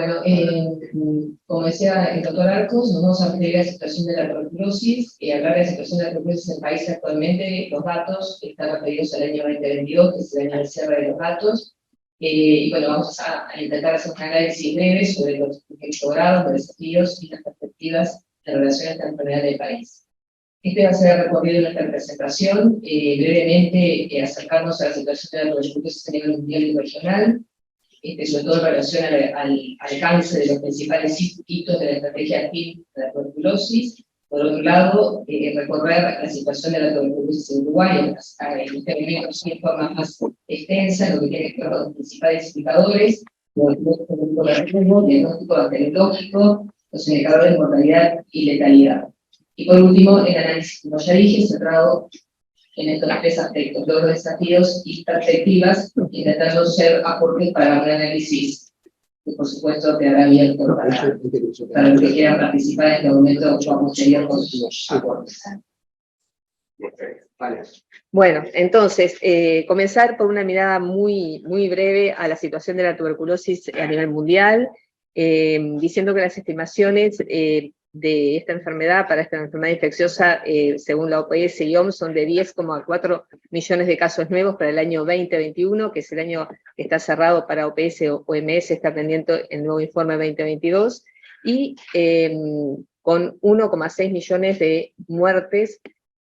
Bueno, como decía el doctor Arcos, nos vamos a referir a la situación de la tuberculosis y hablar de la situación de la tuberculosis en el país actualmente. Los datos están referidos al año 2022, que es el año del cierre de los datos. Y bueno, vamos a intentar hacer un análisis breve sobre los hechos logrados, los desafíos y las perspectivas en relación a esta enfermedad del país. Este va a ser el recorrido de nuestra presentación, brevemente acercarnos a la situación de la tuberculosis a nivel mundial y regional, sobre todo en relación al alcance de los principales hitos de la estrategia PIN de la tuberculosis. Por otro lado, recorrer la situación de la tuberculosis en Uruguay, en de forma más extensa, lo que tiene que ver con los principales indicadores, como el diagnóstico bacteriológico, los indicadores de mortalidad y letalidad. Y por último, el análisis, como ya dije, centrado en estos tres aspectos, los desafíos y perspectivas, intentando ser aportes para un análisis que por supuesto quedará abierto para los que quieran participar en este momento. Vamos a seguir con sus aportes. Bueno, entonces, comenzar por una mirada muy breve a la situación de la tuberculosis a nivel mundial, diciendo que las estimaciones de esta enfermedad, para esta enfermedad infecciosa, según la OPS y OMS, son de 10,4 millones de casos nuevos para el año 2021, que es el año que está cerrado para OPS o OMS, está pendiente el nuevo informe 2022, y con 1,6 millones de muertes,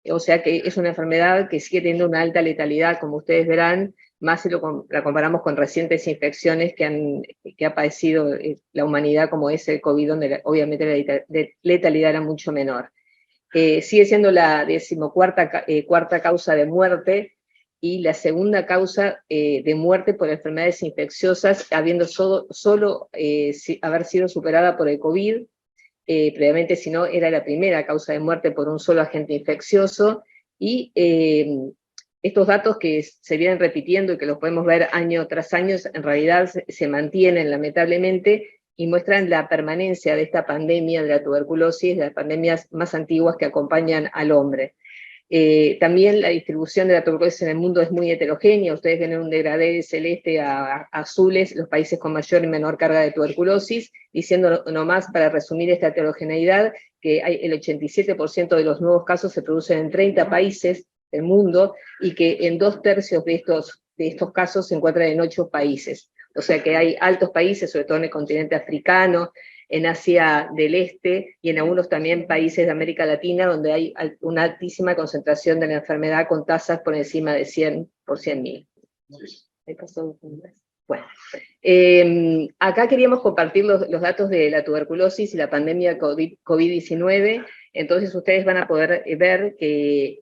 o sea que es una enfermedad que sigue teniendo una alta letalidad, como ustedes verán, más si la comparamos con recientes infecciones que ha padecido la humanidad, como es el COVID, donde obviamente la letalidad era mucho menor. Sigue siendo la cuarta causa de muerte y la segunda causa de muerte por enfermedades infecciosas, habiendo solo haber sido superada por el COVID. Previamente, si no, era la primera causa de muerte por un solo agente infeccioso, y estos datos que se vienen repitiendo y que los podemos ver año tras año, en realidad se mantienen lamentablemente y muestran la permanencia de esta pandemia de la tuberculosis, de las pandemias más antiguas que acompañan al hombre. También la distribución de la tuberculosis en el mundo es muy heterogénea. Ustedes ven en un degradé celeste a azules los países con mayor y menor carga de tuberculosis, diciendo nomás, para resumir esta heterogeneidad, que el 87% de los nuevos casos se producen en 30 países del mundo, y que en 2/3 de estos casos se encuentran en 8 países. O sea que hay altos países, sobre todo en el continente africano, en Asia del Este y en algunos también países de América Latina, donde hay una altísima concentración de la enfermedad con tasas por encima de 100 por 100.000. Bueno, acá queríamos compartir los datos de la tuberculosis y la pandemia COVID-19. Entonces ustedes van a poder ver que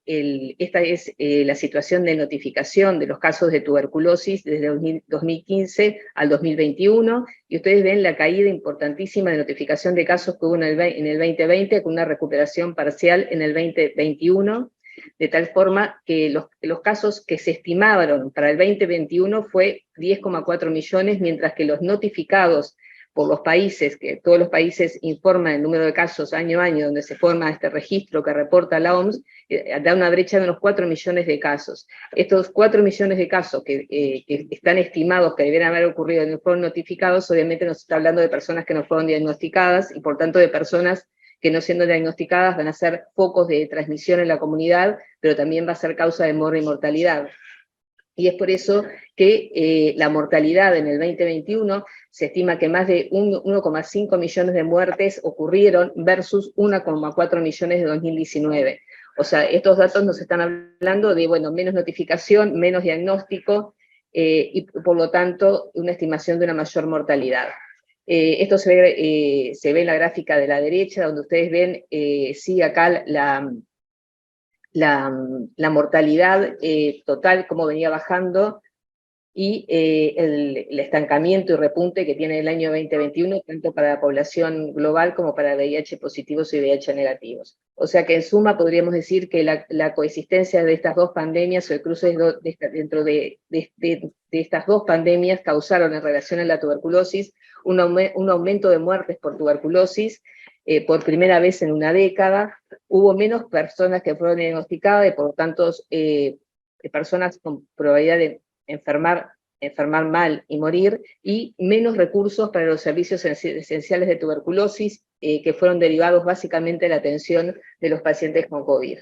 esta es la situación de notificación de los casos de tuberculosis desde 2015 al 2021, y ustedes ven la caída importantísima de notificación de casos que hubo en el 2020, con una recuperación parcial en el 2021, de tal forma que los casos que se estimaron para el 2021 fue 10,4 millones, mientras que los notificados por los países, que todos los países informan el número de casos año a año, donde se forma este registro que reporta la OMS, da una brecha de unos 4 millones de casos. Estos 4 millones de casos que están estimados que debieran haber ocurrido y no fueron notificados, obviamente nos está hablando de personas que no fueron diagnosticadas, y por tanto de personas que no siendo diagnosticadas van a ser focos de transmisión en la comunidad, pero también va a ser causa de muerte y mortalidad. Y es por eso que la mortalidad en el 2021 se estima que más de 1,5 millones de muertes ocurrieron versus 1,4 millones de 2019. O sea, estos datos nos están hablando de, bueno, menos notificación, menos diagnóstico, y por lo tanto una estimación de una mayor mortalidad. Esto se ve en la gráfica de la derecha, donde ustedes ven, sí, acá la mortalidad total, cómo venía bajando, y el estancamiento y repunte que tiene el año 2021, tanto para la población global como para VIH positivos y VIH negativos. O sea que en suma podríamos decir que la coexistencia de estas dos pandemias, o el cruce dentro de estas dos pandemias, causaron en relación a la tuberculosis un aumento de muertes por tuberculosis por primera vez en una década. Hubo menos personas que fueron diagnosticadas y por lo tanto personas con probabilidad de enfermar enfermar mal y morir, y menos recursos para los servicios esenciales de tuberculosis, que fueron derivados básicamente de la atención de los pacientes con COVID.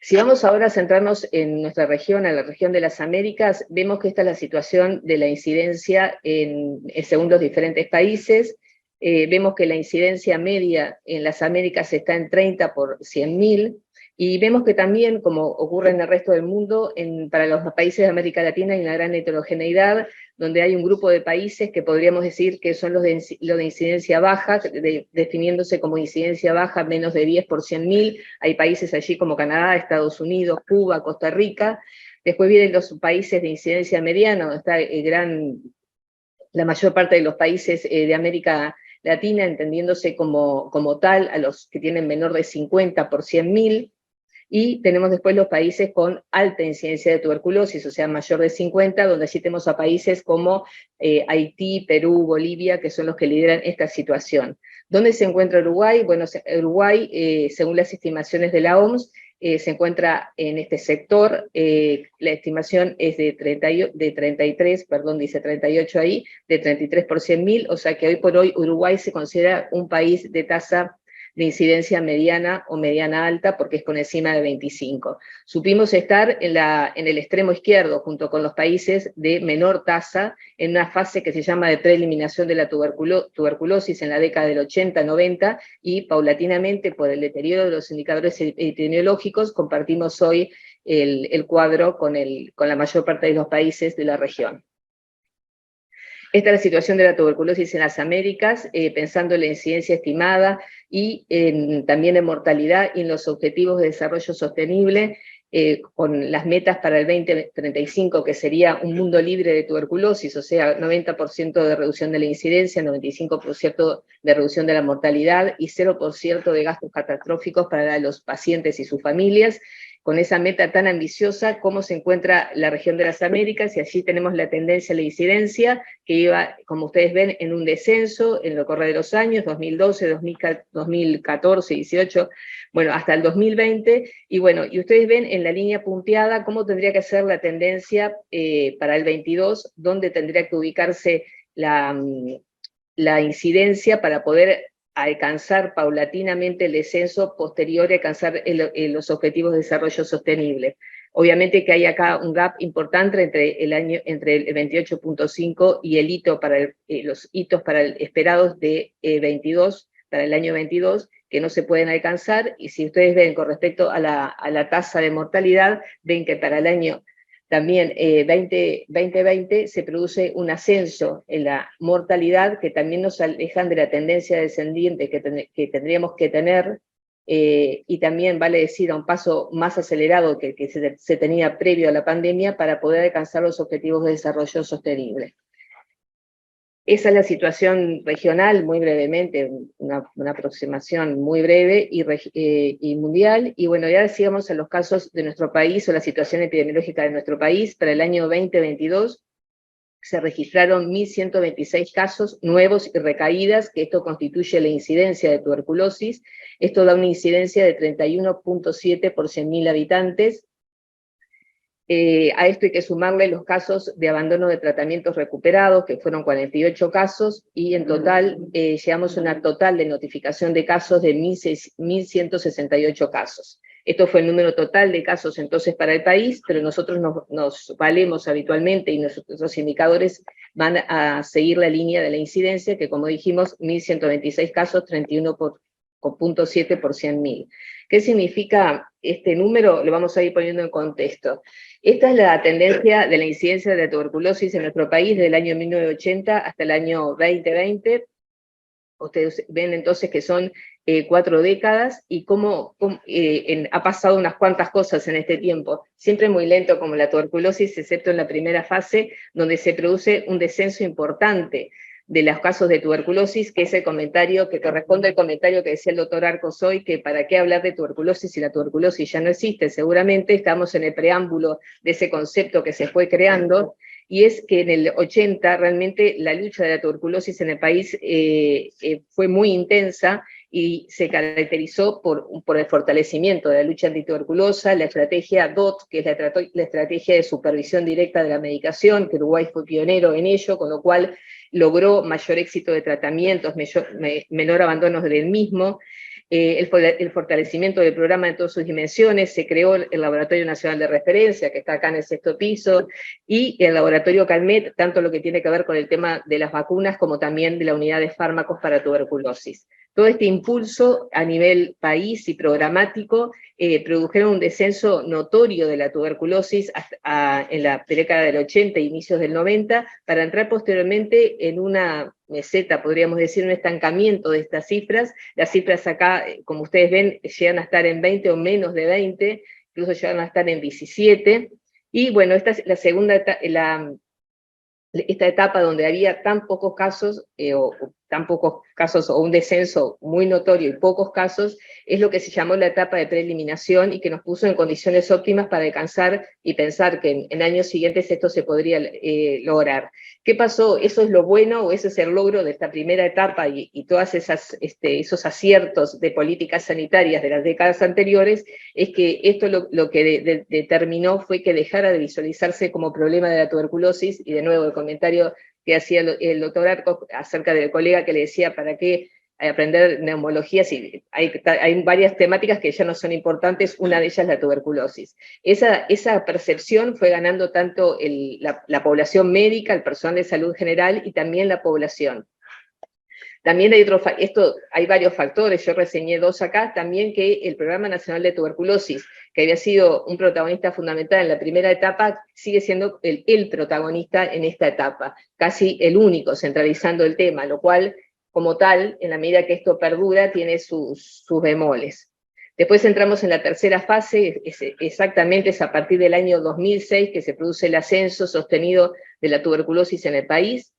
Si vamos ahora a centrarnos en nuestra región, en la región de las Américas, vemos que esta es la situación de la incidencia según los diferentes países. Vemos que la incidencia media en las Américas está en 30 por 100.000, y vemos que también, como ocurre en el resto del mundo, para los países de América Latina hay una gran heterogeneidad, donde hay un grupo de países que podríamos decir que son los de incidencia baja, definiéndose como incidencia baja menos de 10 por 100.000, hay países allí como Canadá, Estados Unidos, Cuba, Costa Rica. Después vienen los países de incidencia mediana, donde está la mayor parte de los países de América Latina, entendiéndose como tal a los que tienen menor de 50 por 100.000, y tenemos después los países con alta incidencia de tuberculosis, o sea, mayor de 50, donde allí tenemos a países como Haití, Perú, Bolivia, que son los que lideran esta situación. ¿Dónde se encuentra Uruguay? Bueno, Uruguay, según las estimaciones de la OMS, se encuentra en este sector. La estimación es de 33, perdón, dice 38 ahí, de 33 por 100.000, o sea que hoy por hoy Uruguay se considera un país de tasa de incidencia mediana o mediana alta, porque es por encima de 25. Supimos estar en el extremo izquierdo, junto con los países de menor tasa, en una fase que se llama de preeliminación de la tuberculosis en la década del 80-90, y paulatinamente, por el deterioro de los indicadores epidemiológicos, compartimos hoy el cuadro con la mayor parte de los países de la región. Esta es la situación de la tuberculosis en las Américas, pensando en la incidencia estimada y también en mortalidad y en los objetivos de desarrollo sostenible, con las metas para el 2035, que sería un mundo libre de tuberculosis, o sea, 90% de reducción de la incidencia, 95% de reducción de la mortalidad y 0% de gastos catastróficos para los pacientes y sus familias. Con esa meta tan ambiciosa, cómo se encuentra la región de las Américas, y allí tenemos la tendencia a la incidencia, que iba, como ustedes ven, en un descenso en lo correr de los años, 2012, 2014, 18, bueno, hasta el 2020, y bueno, y ustedes ven en la línea punteada cómo tendría que ser la tendencia para el 22, dónde tendría que ubicarse la incidencia para poder alcanzar paulatinamente el descenso posterior y alcanzar los objetivos de desarrollo sostenible. Obviamente que hay acá un gap importante entre el 28.5 y el hito los hitos esperados de 22, para el año 22, que no se pueden alcanzar, y si ustedes ven con respecto a la tasa de mortalidad, ven que para el año también 2020 se produce un ascenso en la mortalidad, que también nos alejan de la tendencia descendiente que tendríamos que tener, y también vale decir a un paso más acelerado que se tenía previo a la pandemia, para poder alcanzar los objetivos de desarrollo sostenible. Esa es la situación regional, muy brevemente, una aproximación muy breve y mundial. Y bueno, ya decíamos en los casos de nuestro país, o la situación epidemiológica de nuestro país. Para el año 2022 se registraron 1.126 casos nuevos y recaídas, que esto constituye la incidencia de tuberculosis. Esto da una incidencia de 31.7 por 100.000 habitantes. A esto hay que sumarle los casos de abandono de tratamientos recuperados, que fueron 48 casos, y en total llegamos a una total de notificación de casos de 1.168 casos. Esto fue el número total de casos entonces para el país, pero nosotros nos valemos habitualmente, y nuestros indicadores van a seguir la línea de la incidencia, que como dijimos, 1.126 casos, 31.7 por 100.000. ¿Qué significa este número? Lo vamos a ir poniendo en contexto. Esta es la tendencia de la incidencia de la tuberculosis en nuestro país desde el año 1980 hasta el año 2020. Ustedes ven entonces que son 4 décadas, y cómo ha pasado unas cuantas cosas en este tiempo. Siempre muy lento como la tuberculosis, excepto en la primera fase, donde se produce un descenso importante de los casos de tuberculosis, que es el comentario que corresponde al comentario que decía el doctor Arcos hoy, que para qué hablar de tuberculosis si la tuberculosis ya no existe. Seguramente estamos en el preámbulo de ese concepto que se fue creando, y es que en el 80 realmente la lucha de la tuberculosis en el país fue muy intensa, y se caracterizó por el fortalecimiento de la lucha antituberculosa, la estrategia DOT, que es la estrategia de supervisión directa de la medicación, que Uruguay fue pionero en ello, con lo cual logró mayor éxito de tratamientos, menor abandono del mismo, el fortalecimiento del programa en todas sus dimensiones, se creó el Laboratorio Nacional de Referencia, que está acá en el 6º piso, y el Laboratorio Calmet, tanto lo que tiene que ver con el tema de las vacunas, como también de la unidad de fármacos para tuberculosis. Todo este impulso a nivel país y programático produjeron un descenso notorio de la tuberculosis en la década del 80 e inicios del 90, para entrar posteriormente en una meseta, podríamos decir, un estancamiento de estas cifras. Las cifras acá, como ustedes ven, llegan a estar en 20 o menos de 20, incluso llegan a estar en 17, y bueno, esta es la segunda esta etapa donde había tan pocos casos, o un descenso muy notorio y pocos casos, es lo que se llamó la etapa de preeliminación y que nos puso en condiciones óptimas para alcanzar y pensar que en años siguientes esto se podría lograr. ¿Qué pasó? ¿Eso es lo bueno o ese es el logro de esta primera etapa y todos esos aciertos de políticas sanitarias de las décadas anteriores? Es que esto lo que determinó fue que dejara de visualizarse como problema de la tuberculosis, y de nuevo el comentario que hacía el doctor Arcos acerca del colega que le decía para qué aprender neumología, si hay varias temáticas que ya no son importantes, una de ellas es la tuberculosis. Esa percepción fue ganando tanto la población médica, el personal de salud general y también la población. También hay varios factores, yo reseñé 2 acá, también que el Programa Nacional de Tuberculosis, que había sido un protagonista fundamental en la primera etapa, sigue siendo el protagonista en esta etapa, casi el único, centralizando el tema, lo cual, como tal, en la medida que esto perdura, tiene sus bemoles. Después entramos en la tercera fase, exactamente es a partir del año 2006 que se produce el ascenso sostenido de la tuberculosis en el país,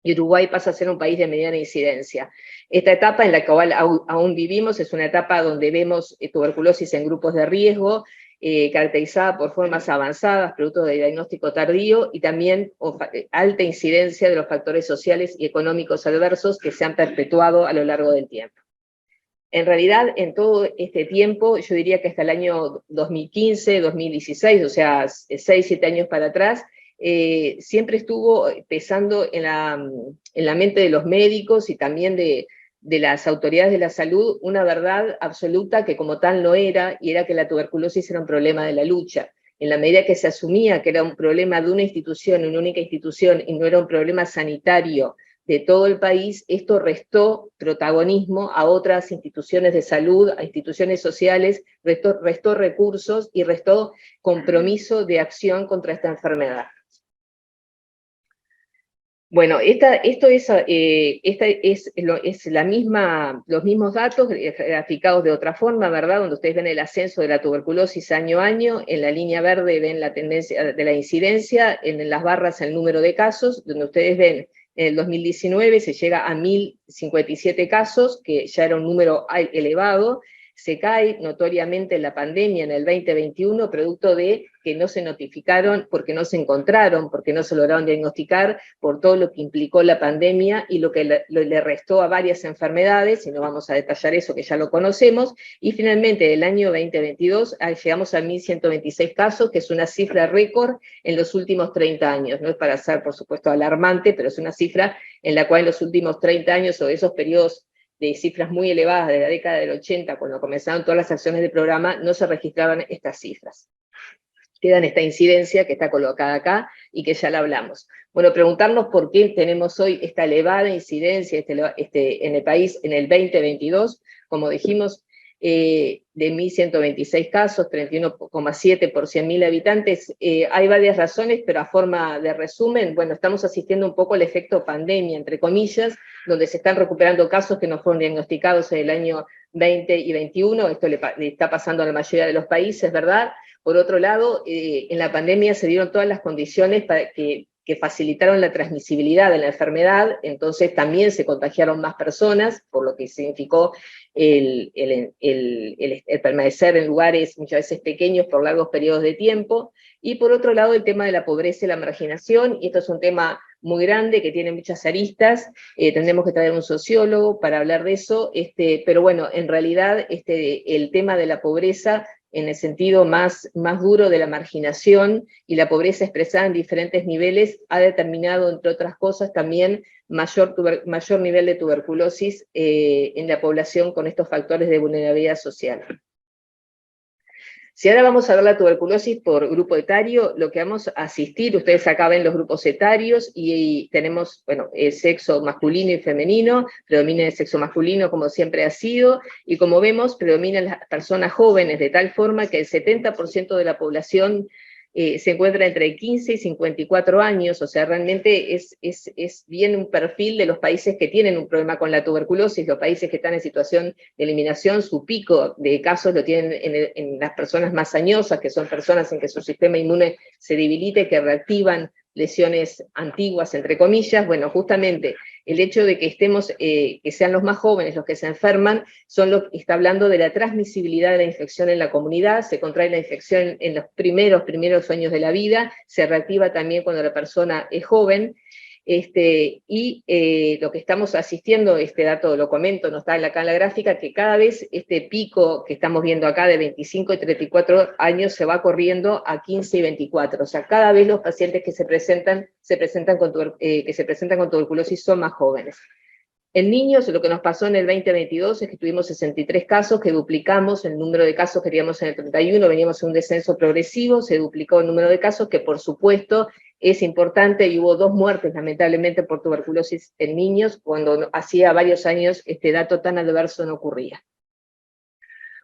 y Uruguay pasa a ser un país de mediana incidencia. Esta etapa en la que aún vivimos es una etapa donde vemos tuberculosis en grupos de riesgo, caracterizada por formas avanzadas, producto de diagnóstico tardío, y también alta incidencia de los factores sociales y económicos adversos que se han perpetuado a lo largo del tiempo. En realidad, en todo este tiempo, yo diría que hasta el año 2015, 2016, o sea, 6-7 años para atrás, siempre estuvo pesando en la mente de los médicos y también de las autoridades de la salud una verdad absoluta que como tal no era, y era que la tuberculosis era un problema de la lucha. En la medida que se asumía que era un problema de una institución, una única institución, y no era un problema sanitario de todo el país, esto restó protagonismo a otras instituciones de salud, a instituciones sociales, restó recursos y restó compromiso de acción contra esta enfermedad. Bueno, esto es los mismos datos graficados de otra forma, ¿verdad? Donde ustedes ven el ascenso de la tuberculosis año a año, en la línea verde ven la tendencia de la incidencia, en las barras el número de casos, donde ustedes ven en el 2019 se llega a 1.057 casos, que ya era un número elevado. Se cae notoriamente en la pandemia en el 2021, producto de que no se notificaron, porque no se encontraron, porque no se lograron diagnosticar, por todo lo que implicó la pandemia y lo que le restó a varias enfermedades, y no vamos a detallar eso que ya lo conocemos. Y finalmente, el año 2022 llegamos a 1.126 casos, que es una cifra récord en los últimos 30 años. No es para ser, por supuesto, alarmante, pero es una cifra en la cual en los últimos 30 años, o esos periodos de cifras muy elevadas de la década del 80, cuando comenzaron todas las acciones del programa, no se registraban estas cifras. Queda en esta incidencia que está colocada acá y que ya la hablamos. Bueno, preguntarnos por qué tenemos hoy esta elevada incidencia en el país en el 2022, como dijimos, de 1.126 casos, 31,7 por 100.000 habitantes. Hay varias razones, pero a forma de resumen, bueno, estamos asistiendo un poco al efecto pandemia, entre comillas, donde se están recuperando casos que no fueron diagnosticados en el año 20 y 21, esto le está pasando a la mayoría de los países, ¿verdad? Por otro lado, en la pandemia se dieron todas las condiciones para que que facilitaron la transmisibilidad de la enfermedad, entonces también se contagiaron más personas, por lo que significó el permanecer en lugares muchas veces pequeños por largos periodos de tiempo, y por otro lado el tema de la pobreza y la marginación, y esto es un tema muy grande que tiene muchas aristas, tendremos que traer un sociólogo para hablar de eso, pero bueno, en realidad el tema de la pobreza en el sentido más duro de la marginación y la pobreza expresada en diferentes niveles, ha determinado, entre otras cosas, también mayor nivel de tuberculosis en la población con estos factores de vulnerabilidad social. Si ahora vamos a ver la tuberculosis por grupo etario, lo que vamos a asistir, ustedes acá ven los grupos etarios y tenemos, bueno, el sexo masculino y femenino, predomina el sexo masculino como siempre ha sido, y como vemos, predominan las personas jóvenes de tal forma que el 70% de la población se encuentra entre 15 y 54 años, o sea, realmente es bien un perfil de los países que tienen un problema con la tuberculosis, los países que están en situación de eliminación, su pico de casos lo tienen en las personas más añosas, que son personas en que su sistema inmune se debilita y que reactivan lesiones antiguas, entre comillas. Bueno, justamente el hecho de que que sean los más jóvenes los que se enferman, está hablando de la transmisibilidad de la infección en la comunidad, se contrae la infección en los primeros años de la vida, se reactiva también cuando la persona es joven, lo que estamos asistiendo, este dato lo comento, no está acá en la gráfica, que cada vez este pico que estamos viendo acá de 25 y 34 años se va corriendo a 15 y 24, o sea, cada vez los pacientes que se presentan con tuberculosis son más jóvenes. En niños, lo que nos pasó en el 2022 es que tuvimos 63 casos, que duplicamos el número de casos que teníamos en el 31, veníamos en un descenso progresivo, se duplicó el número de casos, que por supuesto es importante, y hubo 2 muertes lamentablemente por tuberculosis en niños, cuando hacía varios años este dato tan adverso no ocurría.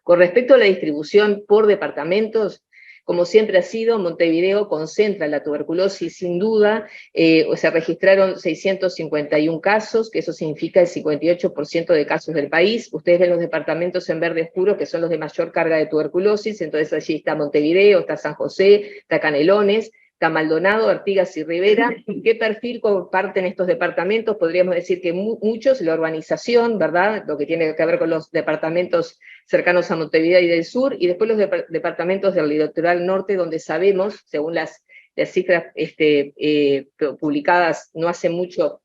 Con respecto a la distribución por departamentos, como siempre ha sido, Montevideo concentra la tuberculosis sin duda, se registraron 651 casos, que eso significa el 58% de casos del país. Ustedes ven los departamentos en verde oscuro, que son los de mayor carga de tuberculosis, entonces allí está Montevideo, está San José, está Canelones, está Maldonado, Artigas y Rivera. ¿Qué perfil comparten estos departamentos? Podríamos decir que muchos, la urbanización, ¿verdad? Lo que tiene que ver con los departamentos cercanos a Montevideo y del sur, y después los departamentos del litoral norte, donde sabemos, según las cifras publicadas no hace mucho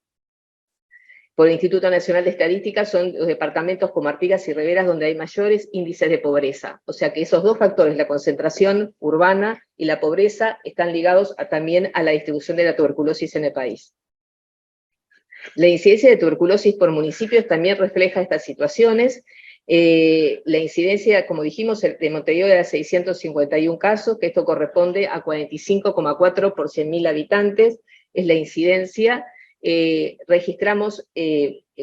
por el Instituto Nacional de Estadística, son los departamentos como Artigas y Rivera donde hay mayores índices de pobreza. O sea que esos 2 factores, la concentración urbana y la pobreza, están ligados también a la distribución de la tuberculosis en el país. La incidencia de tuberculosis por municipios también refleja estas situaciones. La incidencia, como dijimos, de Montevideo era 651 casos, que esto corresponde a 45,4 por 100.000 habitantes, es la incidencia. Registramos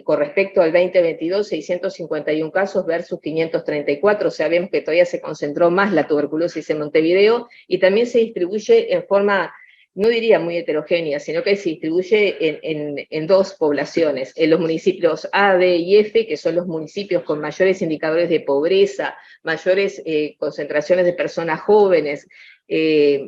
con respecto al 2022 651 casos versus 534, o sea, vemos que todavía se concentró más la tuberculosis en Montevideo, y también se distribuye en forma, no diría muy heterogénea, sino que se distribuye en 2 poblaciones, en los municipios A, D y F, que son los municipios con mayores indicadores de pobreza, mayores concentraciones de personas jóvenes,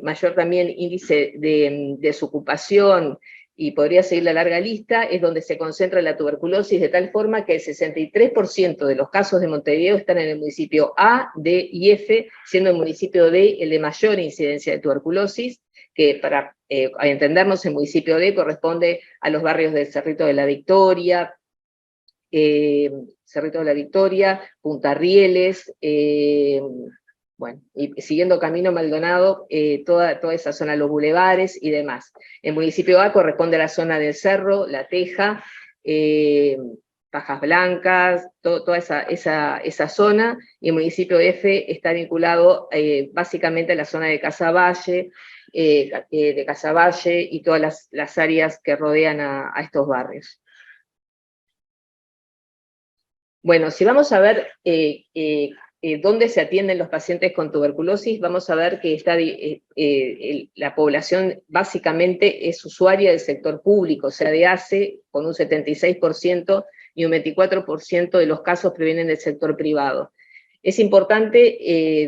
mayor también índice de desocupación, y podría seguir la larga lista, es donde se concentra la tuberculosis, de tal forma que el 63% de los casos de Montevideo están en el municipio A, D y F, siendo el municipio D el de mayor incidencia de tuberculosis, que para entendernos, el municipio D corresponde a los barrios del Cerrito de la Victoria, Punta Rieles, bueno, y siguiendo Camino Maldonado, toda esa zona, los bulevares y demás. El municipio A corresponde a la zona del Cerro, La Teja, Pajas Blancas, toda esa zona, y el municipio F está vinculado básicamente a la zona de Casaballe, y todas las áreas que rodean a estos barrios. Bueno, si vamos a ver dónde se atienden los pacientes con tuberculosis, vamos a ver que la población básicamente es usuaria del sector público, o sea, de ACE, con un 76%, y un 24% de los casos provienen del sector privado. Es importante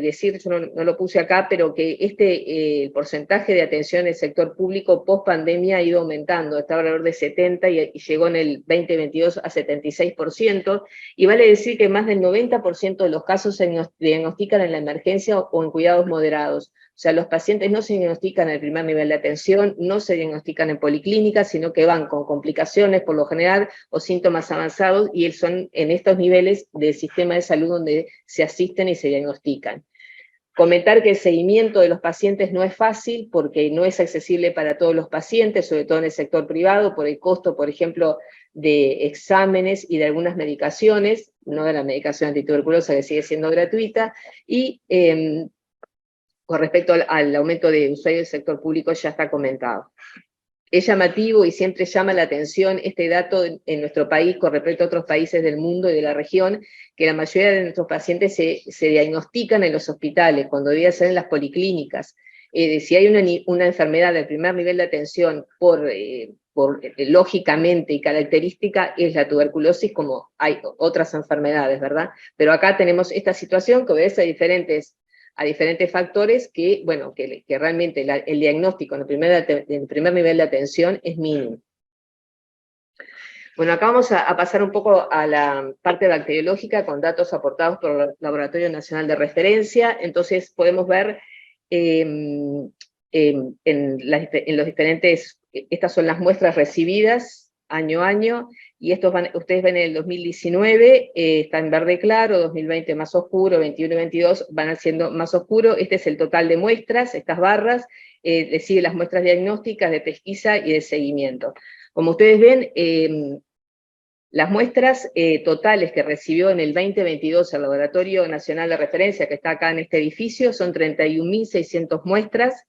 decir, yo no lo puse acá, pero que el porcentaje de atención en el sector público post pandemia ha ido aumentando, está alrededor de 70 y llegó en el 2022 a 76%, y vale decir que más del 90% de los casos se diagnostican en la emergencia o en cuidados moderados. O sea, los pacientes no se diagnostican en el primer nivel de atención, no se diagnostican en policlínicas, sino que van con complicaciones por lo general o síntomas avanzados, y son en estos niveles del sistema de salud donde se asisten y se diagnostican. Comentar que el seguimiento de los pacientes no es fácil porque no es accesible para todos los pacientes, sobre todo en el sector privado, por el costo, por ejemplo, de exámenes y de algunas medicaciones, no de la medicación antituberculosa que sigue siendo gratuita, y con respecto al aumento de usuarios del sector público ya está comentado. Es llamativo y siempre llama la atención este dato en nuestro país con respecto a otros países del mundo y de la región, que la mayoría de nuestros pacientes se diagnostican en los hospitales, cuando debía ser en las policlínicas. Si hay una enfermedad del primer nivel de atención lógicamente y característica, es la tuberculosis, como hay otras enfermedades, ¿verdad? Pero acá tenemos esta situación que obedece a diferentes factores que, bueno, que realmente el diagnóstico en el primer nivel de atención es mínimo. Bueno, acá vamos a pasar un poco a la parte bacteriológica con datos aportados por el Laboratorio Nacional de Referencia. Entonces podemos ver en los diferentes, estas son las muestras recibidas año a año, y ustedes ven el 2019, está en verde claro, 2020 más oscuro, 21 y 22 van siendo más oscuro. Este es el total de muestras, estas barras, le siguen las muestras diagnósticas, de pesquisa y de seguimiento. Como ustedes ven, las muestras totales que recibió en el 2022 el Laboratorio Nacional de Referencia, que está acá en este edificio, son 31.600 muestras.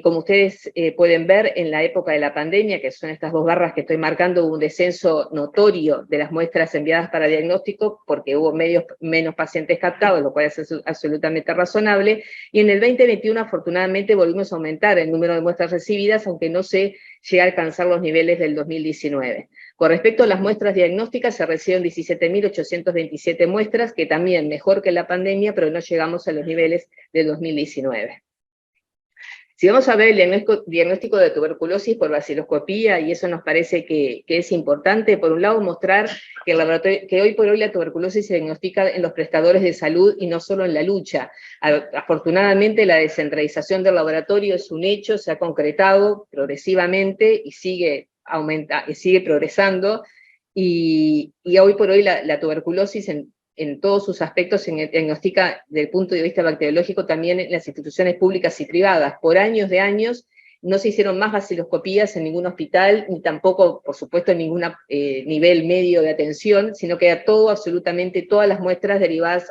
Como ustedes pueden ver, en la época de la pandemia, que son estas dos barras que estoy marcando, hubo un descenso notorio de las muestras enviadas para diagnóstico, porque hubo menos pacientes captados, lo cual es absolutamente razonable, y en el 2021 afortunadamente volvimos a aumentar el número de muestras recibidas, aunque no se llega a alcanzar los niveles del 2019. Con respecto a las muestras diagnósticas, se recibieron 17.827 muestras, que también mejor que la pandemia, pero no llegamos a los niveles del 2019. Si vamos a ver el diagnóstico de tuberculosis por baciloscopía, y eso nos parece que es importante, por un lado mostrar que hoy por hoy la tuberculosis se diagnostica en los prestadores de salud y no solo en la lucha. Afortunadamente la descentralización del laboratorio es un hecho, se ha concretado progresivamente y sigue progresando, y hoy por hoy la tuberculosis en todos sus aspectos se diagnostica desde el punto de vista bacteriológico también en las instituciones públicas y privadas. Por años de años no se hicieron más baciloscopías en ningún hospital, ni tampoco, por supuesto, en ningún nivel medio de atención, sino que era absolutamente todas las muestras derivadas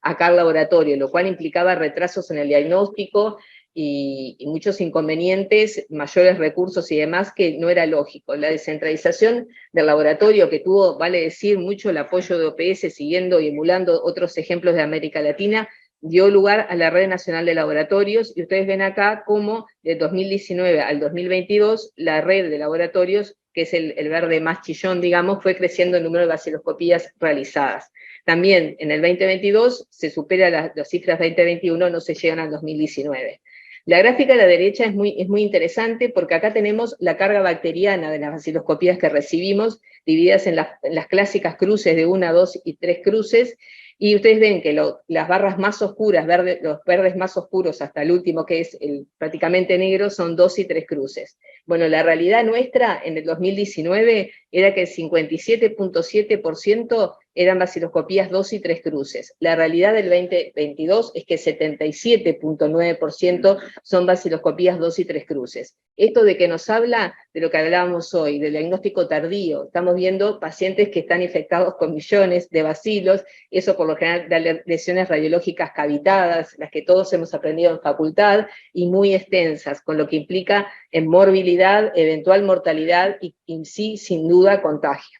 acá al laboratorio, lo cual implicaba retrasos en el diagnóstico, y muchos inconvenientes, mayores recursos y demás, que no era lógico. La descentralización del laboratorio, que tuvo, vale decir, mucho el apoyo de OPS, siguiendo y emulando otros ejemplos de América Latina, dio lugar a la Red Nacional de Laboratorios, y ustedes ven acá cómo de 2019 al 2022 la red de laboratorios, que es el verde más chillón, digamos, fue creciendo el número de baciloscopías realizadas. También en el 2022 se supera las cifras 2021, no se llegan al 2019. La gráfica de la derecha es muy interesante porque acá tenemos la carga bacteriana de las baciloscopías que recibimos, divididas en las clásicas cruces de 1, 2 y 3 cruces, y ustedes ven que las barras más oscuras, los verdes más oscuros hasta el último, que es prácticamente negro, son 2 y 3 cruces. Bueno, la realidad nuestra en el 2019 era que el 57.7% eran baciloscopías 2 y 3 cruces. La realidad del 2022 es que 77.9% son baciloscopías 2 y 3 cruces. Esto de que nos habla de lo que hablábamos hoy, del diagnóstico tardío. Estamos viendo pacientes que están infectados con millones de bacilos, eso por lo general da lesiones radiológicas cavitadas, las que todos hemos aprendido en facultad, y muy extensas, con lo que implica en morbilidad, eventual mortalidad y sí, sin duda, contagio.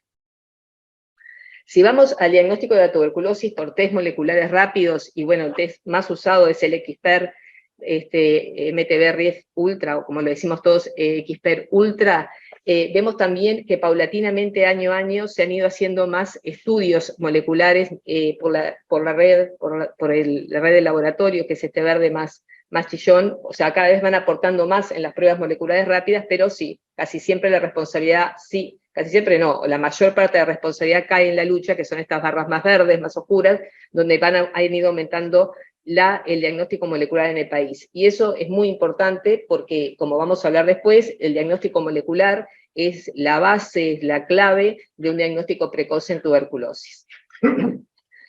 Si vamos al diagnóstico de la tuberculosis por test moleculares rápidos, y bueno, el test más usado es el ExPER, MTB-RIF Ultra, o como lo decimos todos, XPER Ultra, vemos también que paulatinamente año a año se han ido haciendo más estudios moleculares por la red de laboratorio, que es este verde más chillón, o sea, cada vez van aportando más en las pruebas moleculares rápidas, pero sí, casi siempre la responsabilidad, sí, casi siempre no, la mayor parte de la responsabilidad cae en la lucha, que son estas barras más verdes, más oscuras, donde han ido aumentando el diagnóstico molecular en el país. Y eso es muy importante porque, como vamos a hablar después, el diagnóstico molecular es la base, es la clave de un diagnóstico precoz en tuberculosis.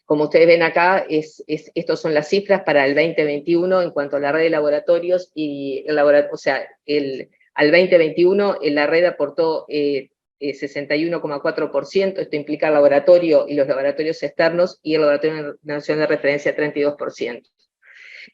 Como ustedes ven acá, estas son las cifras para el 2021 en cuanto a la red de laboratorios, y al 2021 la red aportó 61,4%, esto implica el laboratorio y los laboratorios externos, y el Laboratorio Nacional de Referencia 32%.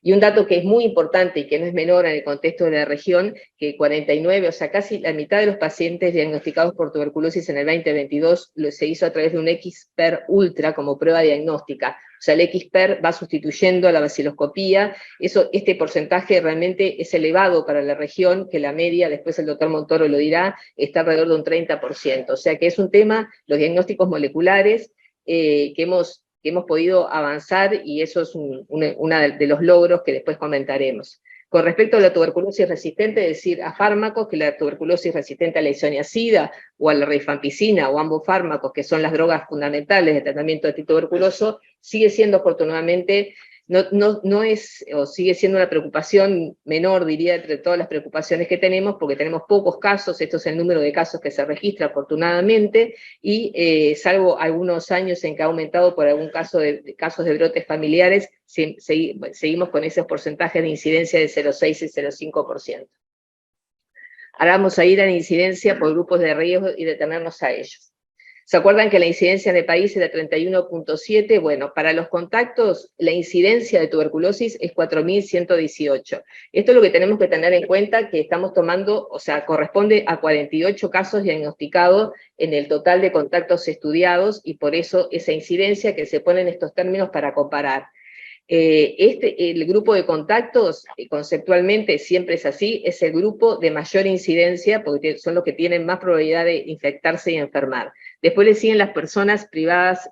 Y un dato que es muy importante y que no es menor en el contexto de la región, que 49, o sea, casi la mitad de los pacientes diagnosticados por tuberculosis en el 2022 se hizo a través de un XPER Ultra como prueba diagnóstica. O sea, el XPER va sustituyendo a la baciloscopía. Este porcentaje realmente es elevado para la región, que la media, después el doctor Montoro lo dirá, está alrededor de un 30%. O sea que es un tema, los diagnósticos moleculares, que hemos podido avanzar, y eso es uno de los logros que después comentaremos. Con respecto a la tuberculosis resistente, es decir, a fármacos, que la tuberculosis resistente a la isoniazida o a la rifampicina o ambos fármacos, que son las drogas fundamentales de tratamiento antituberculoso, sigue siendo afortunadamente, no es, o sigue siendo una preocupación menor, diría, entre todas las preocupaciones que tenemos, porque tenemos pocos casos, esto es el número de casos que se registra afortunadamente, y salvo algunos años en que ha aumentado por algún casos de brotes familiares, seguimos con esos porcentajes de incidencia de 0,6 y 0,5%. Ahora vamos a ir a la incidencia por grupos de riesgo y detenernos a ellos. ¿Se acuerdan que la incidencia en el país era 31,7? Bueno, para los contactos, la incidencia de tuberculosis es 4.118. Esto es lo que tenemos que tener en cuenta, que estamos tomando, o sea, corresponde a 48 casos diagnosticados en el total de contactos estudiados, y por eso esa incidencia que se pone en estos términos para comparar. El grupo de contactos, conceptualmente siempre es así, es el grupo de mayor incidencia, porque son los que tienen más probabilidad de infectarse y enfermar. Después le siguen las personas las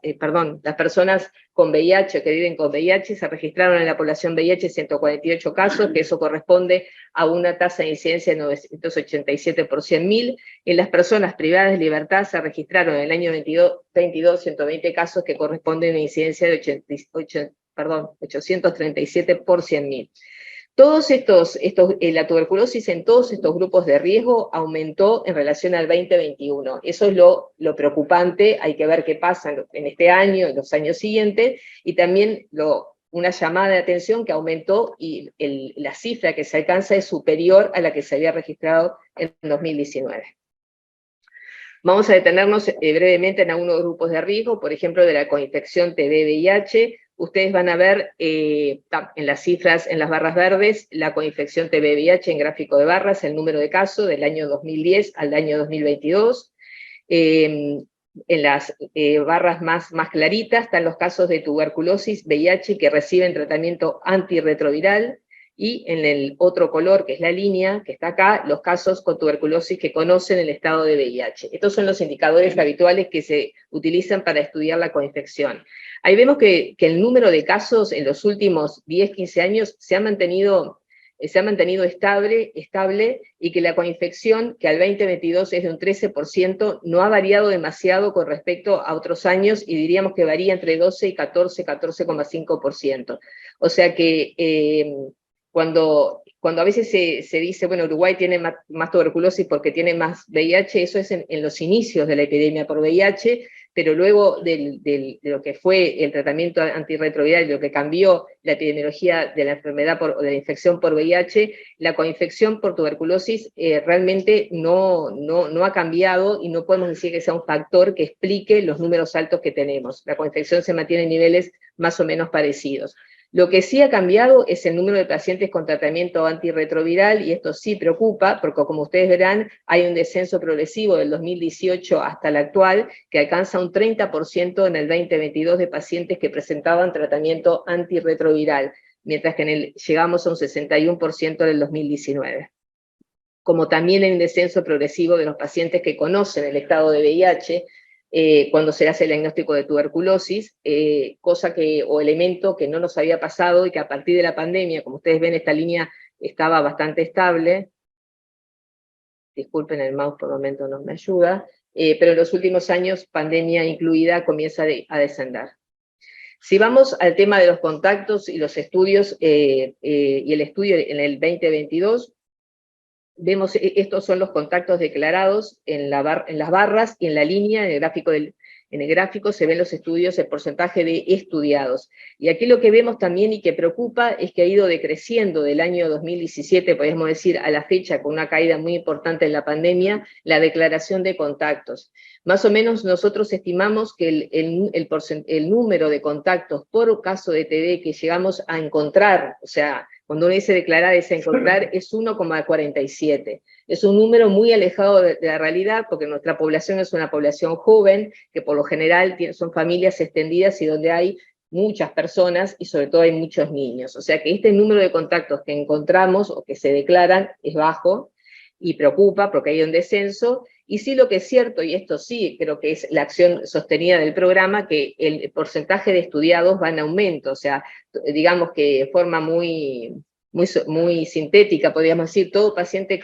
personas con VIH, que viven con VIH. Se registraron en la población VIH 148 casos, que eso corresponde a una tasa de incidencia de 987 por 100.000. En las personas privadas de libertad se registraron en el año 22 120 casos, que corresponden a una incidencia de 837 por 100.000. La tuberculosis en todos estos grupos de riesgo aumentó en relación al 2021. Eso es lo preocupante, hay que ver qué pasa en este año, en los años siguientes, y también una llamada de atención que aumentó, y la cifra que se alcanza es superior a la que se había registrado en 2019. Vamos a detenernos brevemente en algunos grupos de riesgo, por ejemplo, de la coinfección TB-VIH. Ustedes van a ver en las cifras, en las barras verdes, la coinfección TB-VIH en gráfico de barras, el número de casos del año 2010 al año 2022. En las barras más claritas están los casos de tuberculosis, VIH, que reciben tratamiento antirretroviral, y en el otro color, que es la línea, que está acá, los casos con tuberculosis que conocen el estado de VIH. Estos son los indicadores habituales que se utilizan para estudiar la coinfección. Ahí vemos que el número de casos en los últimos 10, 15 años se ha mantenido estable, y que la coinfección, que al 2022 es de un 13%, no ha variado demasiado con respecto a otros años, y diríamos que varía entre 12 y 14,5%. O sea que cuando a veces se dice, bueno, Uruguay tiene más tuberculosis porque tiene más VIH, eso es en los inicios de la epidemia por VIH, pero luego de lo que fue el tratamiento antirretroviral, lo que cambió la epidemiología de la enfermedad o de la infección por VIH, la coinfección por tuberculosis realmente no ha cambiado, y no podemos decir que sea un factor que explique los números altos que tenemos. La coinfección se mantiene en niveles más o menos parecidos. Lo que sí ha cambiado es el número de pacientes con tratamiento antirretroviral, y esto sí preocupa, porque como ustedes verán, hay un descenso progresivo del 2018 hasta el actual, que alcanza un 30% en el 2022 de pacientes que presentaban tratamiento antirretroviral. mientras que llegamos a un 61% en el 2019. Como también hay un descenso progresivo de los pacientes que conocen el estado de VIH, cuando se hace el diagnóstico de tuberculosis, cosa o elemento que no nos había pasado y que a partir de la pandemia, como ustedes ven, esta línea estaba bastante estable. Disculpen, el mouse por el momento no me ayuda, pero en los últimos años, pandemia incluida, comienza a descender. Si vamos al tema de los contactos y los estudios, y el estudio en el 2022, vemos, estos son los contactos declarados en las barras y en la línea, en el gráfico se ven los estudios, el porcentaje de estudiados. Y aquí lo que vemos también y que preocupa es que ha ido decreciendo del año 2017, podemos decir, a la fecha, con una caída muy importante en la pandemia, la declaración de contactos. Más o menos nosotros estimamos que el número de contactos por caso de TB que llegamos a encontrar, o sea, cuando uno dice declarar es encontrar, es 1,47. Es un número muy alejado de la realidad, porque nuestra población es una población joven, que por lo general son familias extendidas y donde hay muchas personas y sobre todo hay muchos niños. O sea que este número de contactos que encontramos o que se declaran es bajo y preocupa porque hay un descenso. Y sí, lo que es cierto, y esto sí creo que es la acción sostenida del programa, que el porcentaje de estudiados va en aumento, o sea, digamos que de forma muy sintética, podríamos decir, todo paciente,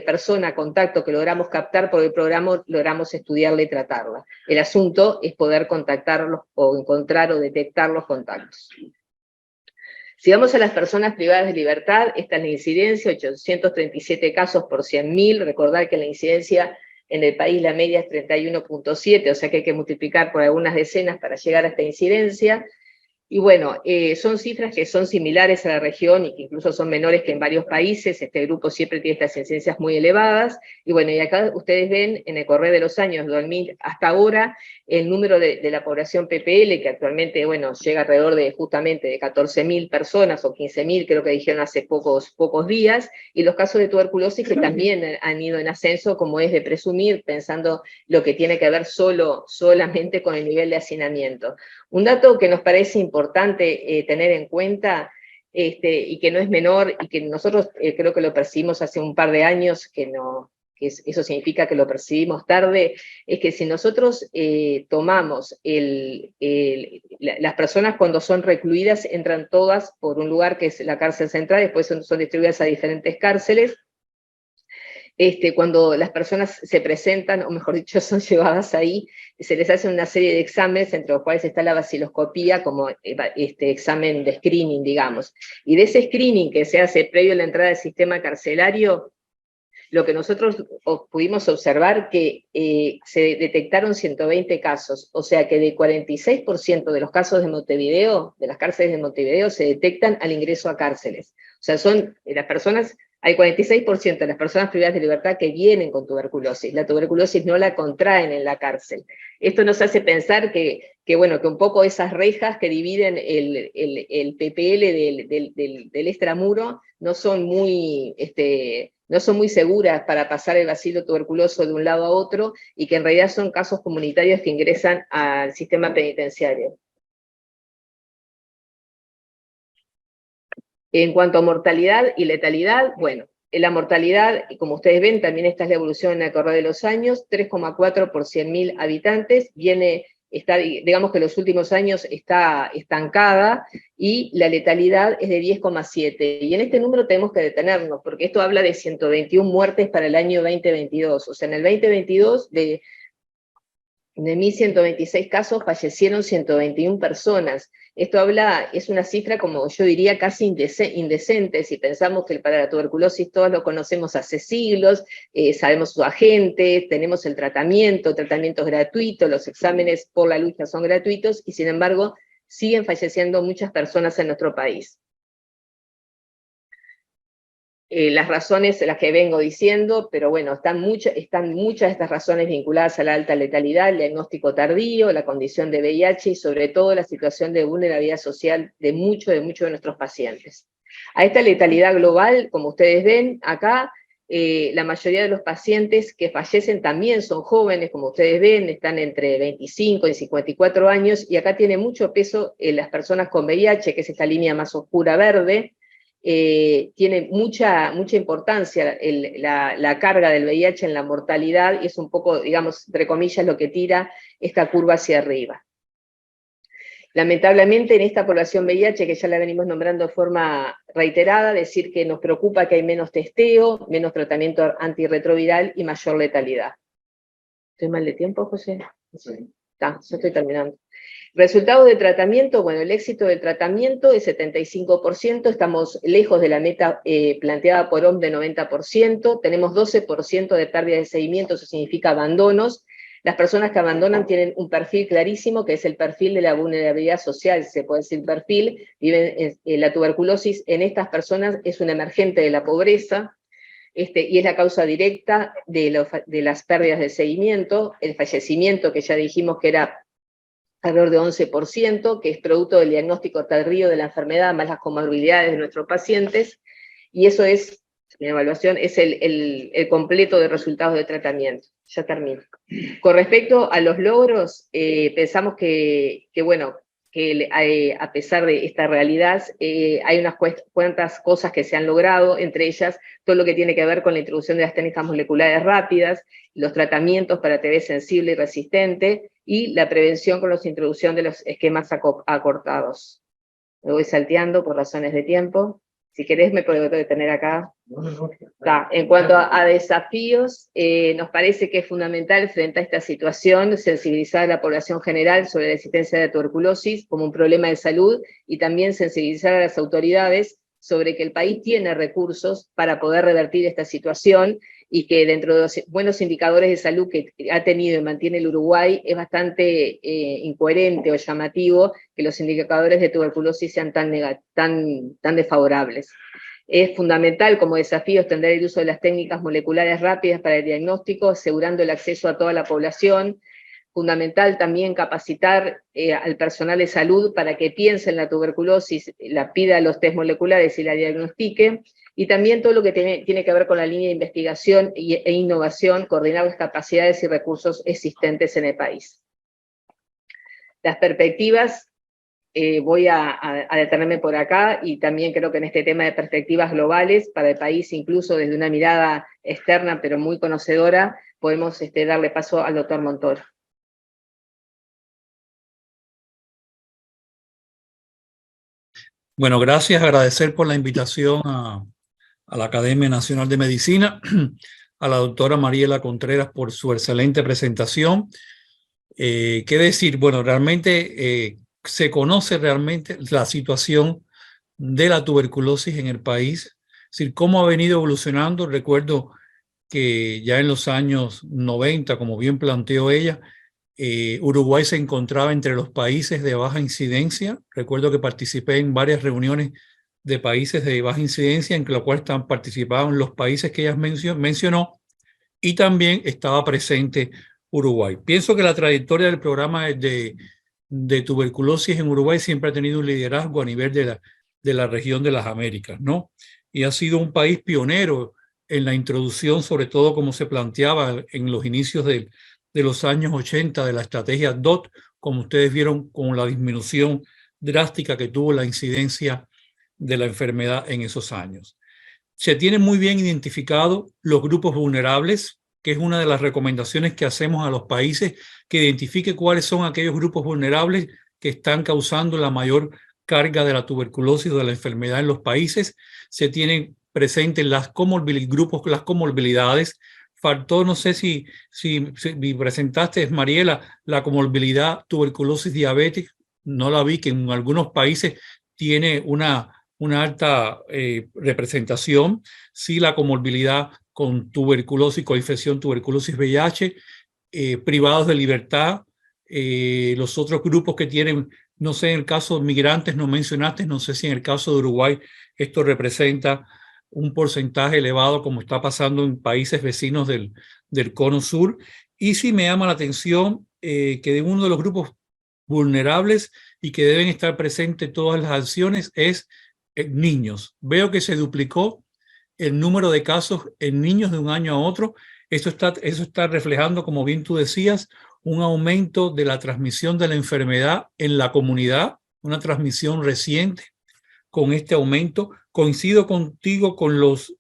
persona, contacto que logramos captar por el programa, logramos estudiarla y tratarla. El asunto es poder contactarlos o encontrar o detectar los contactos. Si vamos a las personas privadas de libertad, esta es la incidencia, 837 casos por 100.000, recordar que la incidencia en el país la media es 31,7, o sea que hay que multiplicar por algunas decenas para llegar a esta incidencia. Y bueno, son cifras que son similares a la región y que incluso son menores que en varios países. Este grupo siempre tiene estas incidencias muy elevadas. Y bueno, y acá ustedes ven en el correr de los años 2000 hasta ahora el número de la población PPL, que actualmente, bueno, llega alrededor de justamente de 14.000 personas o 15.000, creo que dijeron hace pocos días, y los casos de tuberculosis que también han ido en ascenso, como es de presumir, pensando lo que tiene que ver solamente con el nivel de hacinamiento. Un dato que nos parece importante tener en cuenta, y que no es menor, y que nosotros creo que lo percibimos hace un par de años, eso significa que lo percibimos tarde, es que si nosotros tomamos las personas cuando son recluidas, entran todas por un lugar que es la cárcel central, después son distribuidas a diferentes cárceles. Cuando las personas se presentan, o mejor dicho, son llevadas ahí, se les hace una serie de exámenes, entre los cuales está la baciloscopía como examen de screening, digamos. Y de ese screening que se hace previo a la entrada al sistema carcelario, lo que nosotros pudimos observar que se detectaron 120 casos, o sea que del 46% de los casos de Montevideo, de las cárceles de Montevideo, se detectan al ingreso a cárceles. O sea, son las personas... Hay 46% de las personas privadas de libertad que vienen con tuberculosis. La tuberculosis no la contraen en la cárcel. Esto nos hace pensar que un poco esas rejas que dividen el PPL del extramuro no son muy seguras para pasar el bacilo tuberculoso de un lado a otro, y que en realidad son casos comunitarios que ingresan al sistema penitenciario. En cuanto a mortalidad y letalidad, bueno, la mortalidad, como ustedes ven, también esta es la evolución en el correr de los años, 3,4 por 100.000 habitantes, digamos que en los últimos años está estancada, y la letalidad es de 10,7. Y en este número tenemos que detenernos, porque esto habla de 121 muertes para el año 2022. O sea, en el 2022, de 1.126 casos, fallecieron 121 personas. Esto es una cifra, como yo diría, casi indecente, si pensamos que para la tuberculosis todos lo conocemos hace siglos, sabemos su agente, tenemos el tratamiento es gratuito, los exámenes por la lucha son gratuitos, y sin embargo siguen falleciendo muchas personas en nuestro país. Las razones las que vengo diciendo, pero bueno, están muchas de estas razones vinculadas a la alta letalidad, el diagnóstico tardío, la condición de VIH y sobre todo la situación de vulnerabilidad social de muchos de nuestros pacientes. A esta letalidad global, como ustedes ven acá, La mayoría de los pacientes que fallecen también son jóvenes, como ustedes ven, están entre 25 y 54 años, y acá tiene mucho peso las personas con VIH, que es esta línea más oscura verde. Tiene mucha importancia la carga del VIH en la mortalidad, y es un poco, digamos, entre comillas, lo que tira esta curva hacia arriba. Lamentablemente en esta población VIH, que ya la venimos nombrando de forma reiterada, decir que nos preocupa que hay menos testeo, menos tratamiento antirretroviral y mayor letalidad. ¿Estoy mal de tiempo, José? Sí. Yo estoy terminando. Resultado de tratamiento, bueno, el éxito del tratamiento es 75%, estamos lejos de la meta planteada por OMS de 90%, tenemos 12% de pérdida de seguimiento, eso significa abandonos. Las personas que abandonan tienen un perfil clarísimo, que es el perfil de la vulnerabilidad social, se puede decir perfil, viven la tuberculosis en estas personas es un emergente de la pobreza, y es la causa directa de las pérdidas de seguimiento, el fallecimiento que ya dijimos que era alrededor de 11%, que es producto del diagnóstico tardío de la enfermedad, más las comorbilidades de nuestros pacientes, y eso es, mi evaluación, es el completo de resultados de tratamiento. Ya termino. Con respecto a los logros, pensamos que bueno, que a pesar de esta realidad, hay unas cuantas cosas que se han logrado, entre ellas todo lo que tiene que ver con la introducción de las técnicas moleculares rápidas, los tratamientos para TB sensible y resistente, y la prevención con la introducción de los esquemas acortados. Me voy salteando por razones de tiempo. Si querés me puedo detener acá. En cuanto a desafíos, nos parece que es fundamental frente a esta situación sensibilizar a la población general sobre la existencia de la tuberculosis como un problema de salud, y también sensibilizar a las autoridades sobre que el país tiene recursos para poder revertir esta situación, y que dentro de los buenos indicadores de salud que ha tenido y mantiene el Uruguay, es bastante incoherente o llamativo que los indicadores de tuberculosis sean tan desfavorables. Es fundamental como desafío extender el uso de las técnicas moleculares rápidas para el diagnóstico, asegurando el acceso a toda la población. Fundamental también capacitar al personal de salud para que piense en la tuberculosis, la pida los test moleculares y la diagnostique, y también todo lo que tiene que ver con la línea de investigación e innovación, coordinar las capacidades y recursos existentes en el país. Las perspectivas, voy a detenerme por acá, y también creo que en este tema de perspectivas globales para el país, incluso desde una mirada externa pero muy conocedora, podemos darle paso al doctor Montoro. Bueno, gracias, agradecer por la invitación a la Academia Nacional de Medicina, a la doctora Mariela Contreras por su excelente presentación. ¿Qué decir? Bueno, realmente se conoce realmente la situación de la tuberculosis en el país, es decir, cómo ha venido evolucionando. Recuerdo que ya en los años 90, como bien planteó ella, Uruguay se encontraba entre los países de baja incidencia. Recuerdo que participé en varias reuniones de países de baja incidencia, en lo cual participaban los países que ella mencionó, y también estaba presente Uruguay. Pienso que la trayectoria del programa de tuberculosis en Uruguay siempre ha tenido un liderazgo a nivel de la región de las Américas, ¿no? Y ha sido un país pionero en la introducción, sobre todo como se planteaba en los inicios de los años 80 de la estrategia DOT, como ustedes vieron, con la disminución drástica que tuvo la incidencia de la enfermedad en esos años. Se tienen muy bien identificados los grupos vulnerables, que es una de las recomendaciones que hacemos a los países, que identifique cuáles son aquellos grupos vulnerables que están causando la mayor carga de la tuberculosis o de la enfermedad en los países. Se tienen presentes las comorbilidades. Faltó, no sé si presentaste, Mariela, la comorbilidad tuberculosis diabética. No la vi, que en algunos países tiene una alta representación. Sí, la comorbilidad con tuberculosis, coinfección, tuberculosis VIH, privados de libertad. Los otros grupos que tienen, no sé, en el caso de migrantes no mencionaste, no sé si en el caso de Uruguay esto representa un porcentaje elevado, como está pasando en países vecinos del Cono Sur. Y sí me llama la atención que de uno de los grupos vulnerables y que deben estar presentes todas las acciones es niños. Veo que se duplicó el número de casos en niños de un año a otro. Eso está reflejando, como bien tú decías, un aumento de la transmisión de la enfermedad en la comunidad, una transmisión reciente con este aumento. Coincido contigo con los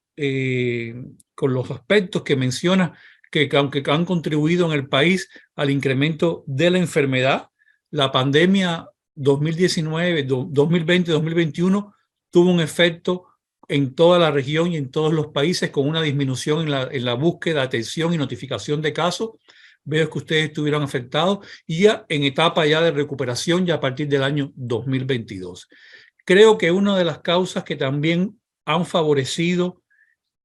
aspectos que mencionas que aunque han contribuido en el país al incremento de la enfermedad. La pandemia 2020-2021 tuvo un efecto en toda la región y en todos los países, con una disminución en la búsqueda, atención y notificación de casos. Veo que ustedes estuvieron afectados y ya en etapa ya de recuperación ya a partir del año 2022. Creo que una de las causas que también han favorecido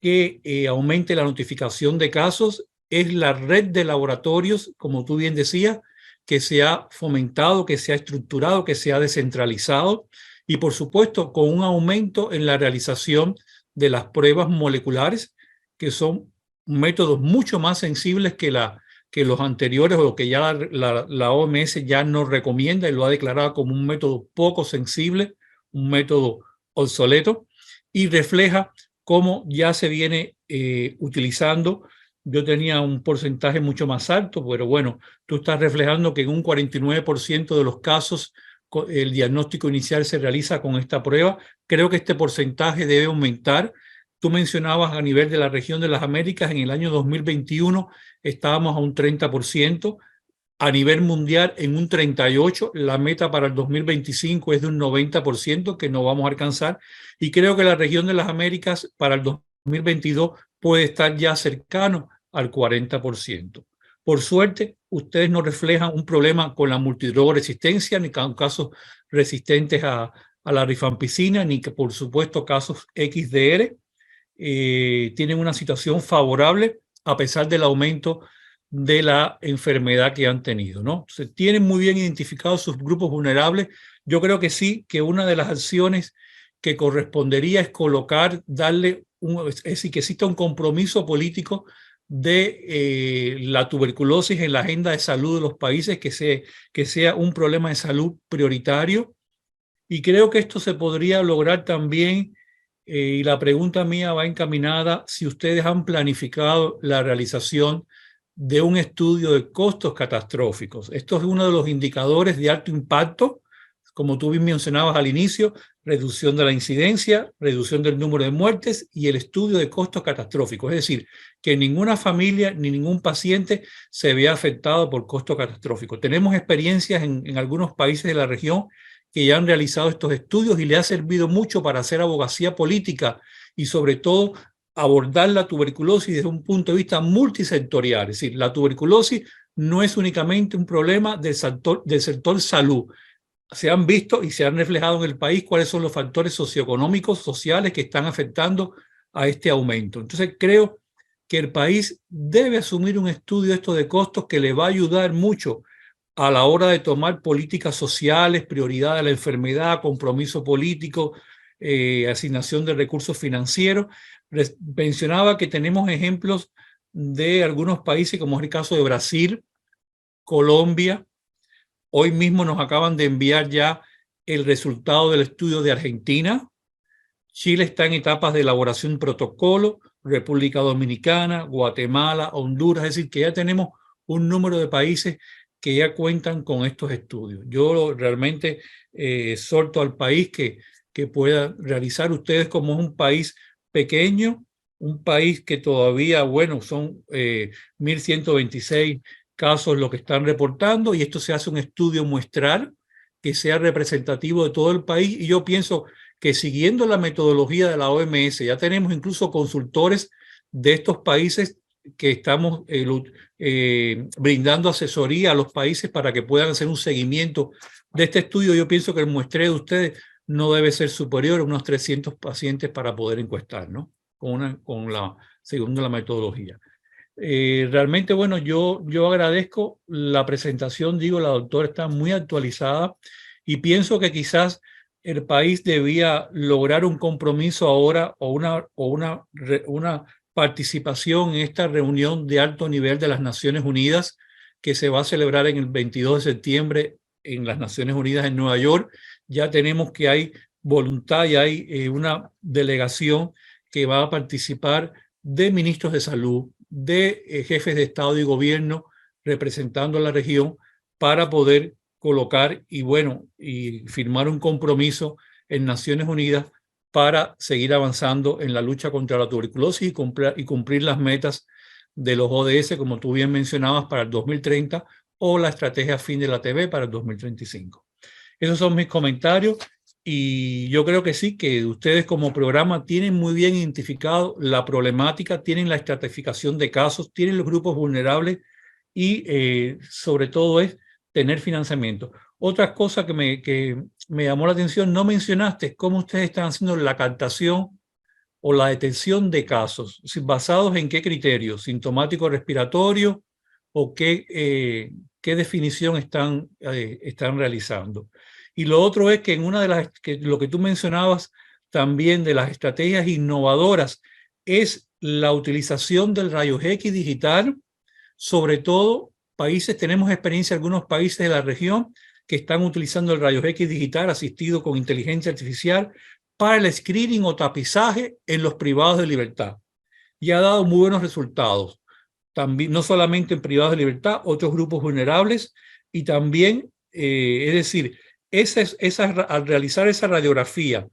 que aumente la notificación de casos es la red de laboratorios, como tú bien decías, que se ha fomentado, que se ha estructurado, que se ha descentralizado, y por supuesto con un aumento en la realización de las pruebas moleculares, que son métodos mucho más sensibles que los anteriores, o lo que ya la OMS ya nos recomienda y lo ha declarado como un método poco sensible, un método obsoleto, y refleja cómo ya se viene utilizando. Yo tenía un porcentaje mucho más alto, pero bueno, tú estás reflejando que en un 49% de los casos el diagnóstico inicial se realiza con esta prueba. Creo que este porcentaje debe aumentar. Tú mencionabas a nivel de la región de las Américas, en el año 2021 estábamos a un 30%. A nivel mundial en un 38%, la meta para el 2025 es de un 90%, que no vamos a alcanzar, y creo que la región de las Américas para el 2022 puede estar ya cercano al 40%. Por suerte, ustedes no reflejan un problema con la multidrogoresistencia, ni con casos resistentes a la rifampicina, ni que por supuesto casos XDR. Tienen una situación favorable a pesar del aumento de la enfermedad que han tenido, ¿no? Se tienen muy bien identificados sus grupos vulnerables. Yo creo que sí, que una de las acciones que correspondería es es decir, que exista un compromiso político de la tuberculosis en la agenda de salud de los países, que sea un problema de salud prioritario. Y creo que esto se podría lograr también, y la pregunta mía va encaminada, si ustedes han planificado la realización de un estudio de costos catastróficos. Esto es uno de los indicadores de alto impacto, como tú bien mencionabas al inicio: reducción de la incidencia, reducción del número de muertes y el estudio de costos catastróficos. Es decir, que ninguna familia ni ningún paciente se vea afectado por costos catastróficos. Tenemos experiencias en algunos países de la región que ya han realizado estos estudios y le ha servido mucho para hacer abogacía política y sobre todo abordar la tuberculosis desde un punto de vista multisectorial. Es decir, la tuberculosis no es únicamente un problema del sector salud. Se han visto y se han reflejado en el país cuáles son los factores socioeconómicos, sociales que están afectando a este aumento. Entonces creo que el país debe asumir un estudio esto de costos que le va a ayudar mucho a la hora de tomar políticas sociales, prioridad de la enfermedad, compromiso político, asignación de recursos financieros. Mencionaba que tenemos ejemplos de algunos países, como es el caso de Brasil, Colombia. Hoy mismo nos acaban de enviar ya el resultado del estudio de Argentina. Chile está en etapas de elaboración protocolo, República Dominicana, Guatemala, Honduras. Es decir, que ya tenemos un número de países que ya cuentan con estos estudios. Yo realmente exhorto al país que pueda realizar. Ustedes, como es un país pequeño, un país que todavía, bueno, son 1.126 casos lo que están reportando, y esto se hace un estudio muestral que sea representativo de todo el país, y yo pienso que siguiendo la metodología de la OMS, ya tenemos incluso consultores de estos países que estamos brindando asesoría a los países para que puedan hacer un seguimiento de este estudio. Yo pienso que el muestreo de ustedes no debe ser superior a unos 300 pacientes para poder encuestar, ¿no? Según la metodología. Realmente, bueno, yo agradezco la presentación. Digo, la doctora está muy actualizada y pienso que quizás el país debía lograr un compromiso ahora o una participación en esta reunión de alto nivel de las Naciones Unidas, que se va a celebrar en el 22 de septiembre en las Naciones Unidas en Nueva York. Ya tenemos que hay voluntad y hay una delegación que va a participar de ministros de salud, de jefes de Estado y gobierno representando a la región para poder colocar y firmar un compromiso en Naciones Unidas para seguir avanzando en la lucha contra la tuberculosis y cumplir las metas de los ODS, como tú bien mencionabas, para el 2030 o la estrategia Fin de la TB para el 2035. Esos son mis comentarios y yo creo que sí, que ustedes como programa tienen muy bien identificado la problemática, tienen la estratificación de casos, tienen los grupos vulnerables y sobre todo es tener financiamiento. Otra cosa que me llamó la atención, no mencionaste, es cómo ustedes están haciendo la captación o la detención de casos, ¿basados en qué criterios? ¿Sintomático respiratorio o qué definición están realizando? Y lo otro es que en una de lo que tú mencionabas también de las estrategias innovadoras es la utilización del rayos X digital, sobre todo tenemos experiencia en algunos países de la región que están utilizando el rayos X digital asistido con inteligencia artificial para el screening o tapizaje en los privados de libertad. Y ha dado muy buenos resultados. También, no solamente en privados de libertad, otros grupos vulnerables y también, es decir, al realizar esa radiografía,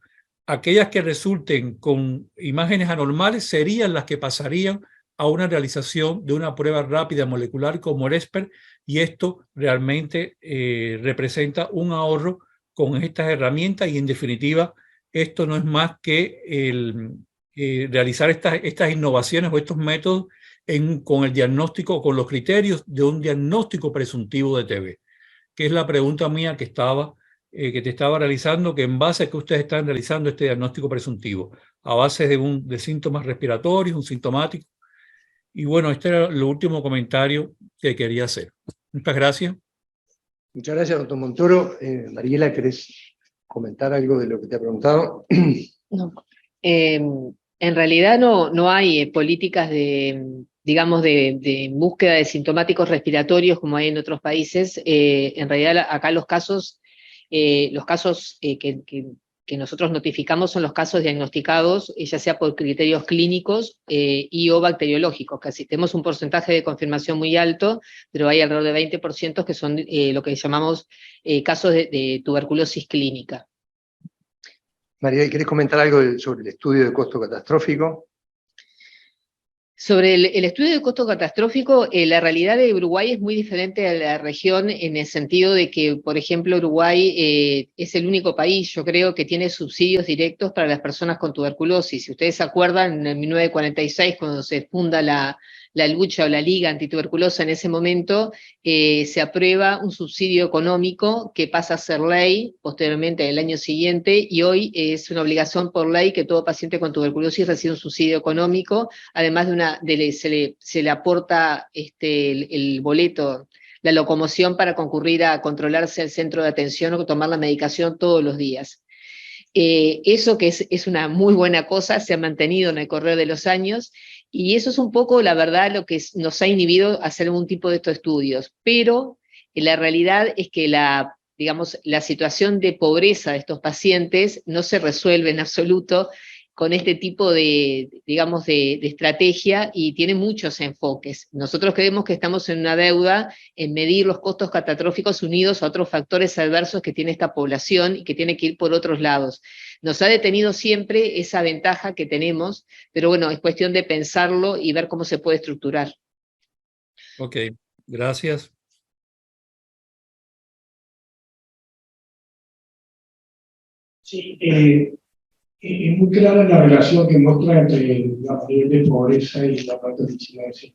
aquellas que resulten con imágenes anormales serían las que pasarían a una realización de una prueba rápida molecular como el ESPER, y esto realmente representa un ahorro con estas herramientas y en definitiva esto no es más que realizar estas innovaciones o estos métodos con el diagnóstico, con los criterios de un diagnóstico presuntivo de TB, que es la pregunta mía que te estaba realizando, que en base a que ustedes están realizando este diagnóstico presuntivo, a base de síntomas respiratorios, un sintomático. Y bueno, este era el último comentario que quería hacer. Muchas gracias. Muchas gracias, doctor Montoro. Mariela, ¿querés comentar algo de lo que te ha preguntado? No. En realidad no hay políticas digamos, de búsqueda de sintomáticos respiratorios como hay en otros países. En realidad acá los casos que nosotros notificamos son los casos diagnosticados, ya sea por criterios clínicos y o bacteriológicos. Casi tenemos un porcentaje de confirmación muy alto, pero hay alrededor de 20% que son lo que llamamos casos de tuberculosis clínica. María, ¿querés comentar algo sobre el estudio de costo catastrófico? Sobre el estudio de costo catastrófico, la realidad de Uruguay es muy diferente a la región en el sentido de que, por ejemplo, Uruguay es el único país, yo creo, que tiene subsidios directos para las personas con tuberculosis. Si ustedes se acuerdan, en 1946, cuando se funda la lucha o la Liga Antituberculosa en ese momento, se aprueba un subsidio económico que pasa a ser ley posteriormente el año siguiente, y hoy es una obligación por ley que todo paciente con tuberculosis reciba un subsidio económico, además se le aporta el boleto, la locomoción para concurrir a controlarse al centro de atención o tomar la medicación todos los días. Eso que es una muy buena cosa, se ha mantenido en el correr de los años, y eso es un poco, la verdad, lo que nos ha inhibido hacer algún tipo de estos estudios. Pero la realidad es que la situación de pobreza de estos pacientes no se resuelve en absoluto con este tipo de estrategia, y tiene muchos enfoques. Nosotros creemos que estamos en una deuda en medir los costos catastróficos unidos a otros factores adversos que tiene esta población y que tiene que ir por otros lados. Nos ha detenido siempre esa ventaja que tenemos, pero bueno, es cuestión de pensarlo y ver cómo se puede estructurar. Ok, gracias. Sí, es muy clara la relación que muestra entre la nivel de pobreza y la parte de incidencia.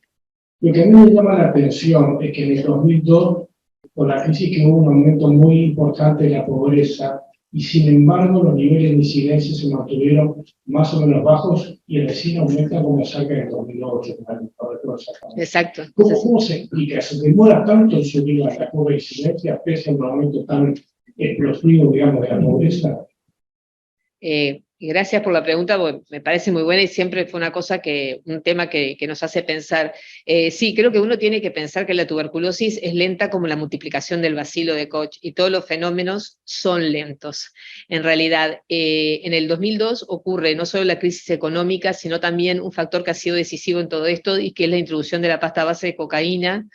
Lo que a mí me llama la atención es que en el 2002, con la crisis, que hubo un aumento muy importante de la pobreza, y sin embargo los niveles de incidencia se mantuvieron más o menos bajos, y el vecino aumenta como saca en el 2008. Exacto. ¿Cómo se explica? ¿Se demora tanto en subir la curva de incidencia pese a un aumento tan explosivo, digamos, de la pobreza? Gracias por la pregunta, porque me parece muy buena y siempre fue un tema que nos hace pensar. Sí, creo que uno tiene que pensar que la tuberculosis es lenta como la multiplicación del bacilo de Koch y todos los fenómenos son lentos. En realidad, en el 2002 ocurre no solo la crisis económica, sino también un factor que ha sido decisivo en todo esto y que es la introducción de la pasta base de cocaína,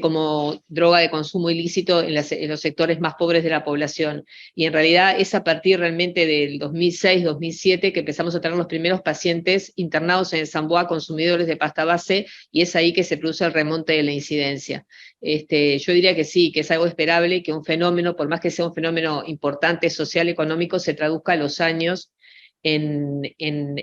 como droga de consumo ilícito en los sectores más pobres de la población. Y en realidad es a partir realmente del 2006-2007 que empezamos a tener los primeros pacientes internados en el Zamboa consumidores de pasta base, y es ahí que se produce el remonte de la incidencia. Yo diría que sí, que es algo esperable que un fenómeno, por más que sea un fenómeno importante, social, económico, se traduzca a los años en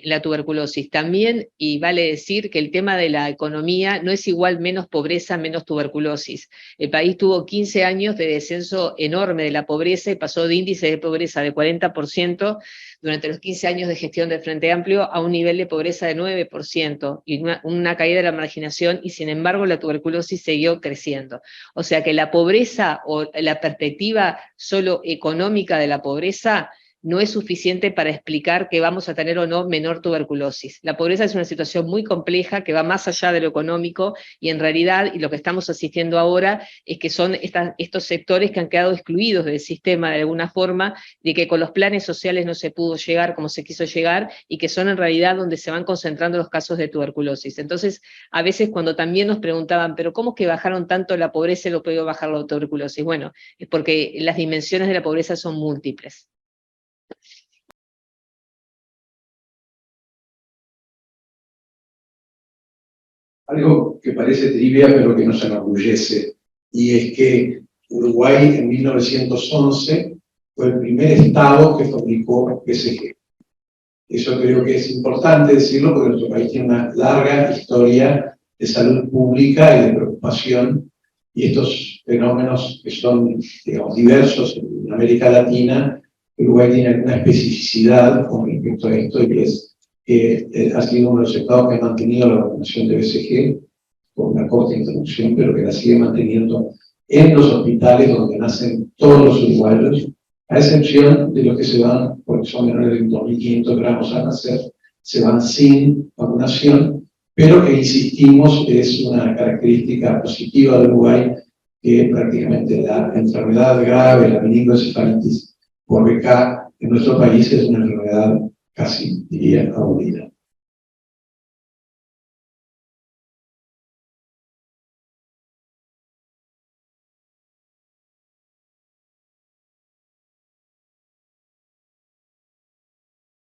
la tuberculosis. También, y vale decir que el tema de la economía no es igual menos pobreza, menos tuberculosis. El país tuvo 15 años de descenso enorme de la pobreza y pasó de índice de pobreza de 40% durante los 15 años de gestión del Frente Amplio a un nivel de pobreza de 9% y una caída de la marginación, y sin embargo la tuberculosis siguió creciendo. O sea que la pobreza o la perspectiva solo económica de la pobreza no es suficiente para explicar que vamos a tener o no menor tuberculosis. La pobreza es una situación muy compleja que va más allá de lo económico, y en realidad, y lo que estamos asistiendo ahora, es que son estos sectores que han quedado excluidos del sistema de alguna forma, de que con los planes sociales no se pudo llegar como se quiso llegar, y que son en realidad donde se van concentrando los casos de tuberculosis. Entonces, a veces cuando también nos preguntaban, pero ¿cómo es que bajaron tanto la pobreza y lo pudo bajar la tuberculosis? Bueno, es porque las dimensiones de la pobreza son múltiples. Algo que parece trivia, pero que nos enorgullece, y es que Uruguay en 1911 fue el primer estado que fabricó BCG. Eso creo que es importante decirlo porque nuestro país tiene una larga historia de salud pública y de preocupación, y estos fenómenos que son, digamos, diversos en América Latina, Uruguay tiene alguna especificidad con respecto a esto, y es que ha sido uno de los estados que ha mantenido la vacunación de BCG con una corta introducción, pero que la sigue manteniendo en los hospitales donde nacen todos los uruguayos, a excepción de los que se van, porque son menores de 2.500 gramos al nacer, se van sin vacunación, pero que, insistimos, es una característica positiva de Uruguay, que prácticamente la enfermedad grave, la meningoencefalitis por BK en nuestro país es una enfermedad casi, diría, abolida.